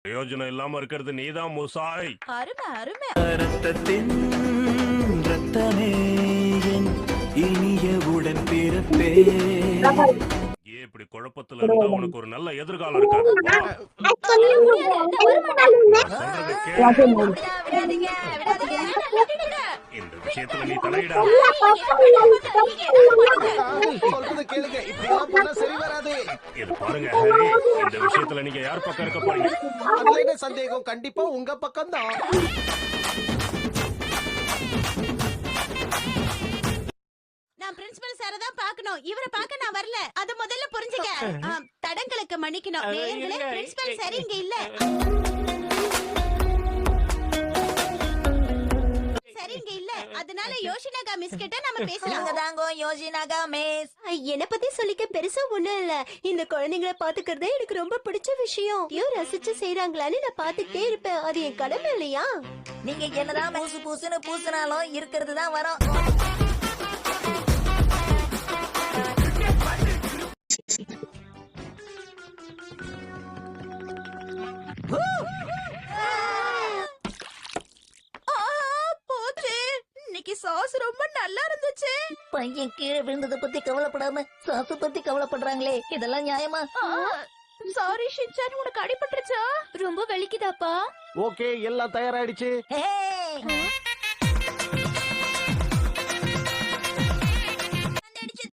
பிரயோஜனம் இல்லாம இருக்கிறது நீதான் முசாய். அருமை அருமை. ரத்தத்தின் ரத்தமே என் இனிய உடன் பிறப்பே. ஏன் இப்படி குழப்பத்துல இருந்தா உனக்கு ஒரு நல்ல எதிர்காலம் இருக்காது. சொல்றது கேளு. விடாதீங்க விடாதீங்க. இந்த விஷயத்துல நீ தலையிடாத. சொல்றது கேளுங்க, இப்படிலாம் பண்ணா சரி வராது. இது பாருங்க ஹரி, இந்த விஷயத்துல நீங்க யார் பக்கம் இருக்க போறீங்க? அதுல என்ன சந்தேகம், கண்டிப்பா உங்க பக்கம் தான். நான் பிரின்சிபல் சார தான் பார்க்கணும். இவரை பார்க்க நான் வரல. அது முதல்ல புரிஞ்சுக்க. தடங்களுக்கு மன்னிக்கணும். நேயர்களே, பிரின்சிபல் சார் இங்க இல்ல. சரி இங்க இல்ல. அதனால யோஷினாகா மிஸ் கிட்ட நாம பேசலாம். நீங்க தாங்க யோஷினாகா மிஸ். என்ன பத்தி சொல்லிக்க பெருசா ஒண்ணும் இல்ல. இந்த குழந்தைங்களை பாத்துக்கிறதே எனக்கு ரொம்ப பிடிச்ச விஷயம். ரசிச்சு செய்யறாங்களான்னு நான் பாத்துக்கிட்டே இருப்பேன். அது என் கடமை இல்லையா? நீங்க என்னதான் பூசு பூசுன்னு பூசினாலும் இருக்கிறது தான் வரும். இன்னைக்கு சாஸ் ரொம்ப நல்லா இருந்துச்சு. பையன் கீழே விழுந்ததை பத்தி கவலைப்படாம சாசு பத்தி கவலைப்படுறாங்களே, இதெல்லாம் நியாயமா? சாரி ஷின்சான், உனக்கு அடிபட்டுருச்சா? ரொம்ப வலிக்குதாப்பா? ஓகே, எல்லாம் தயாராயிடுச்சு. ஹே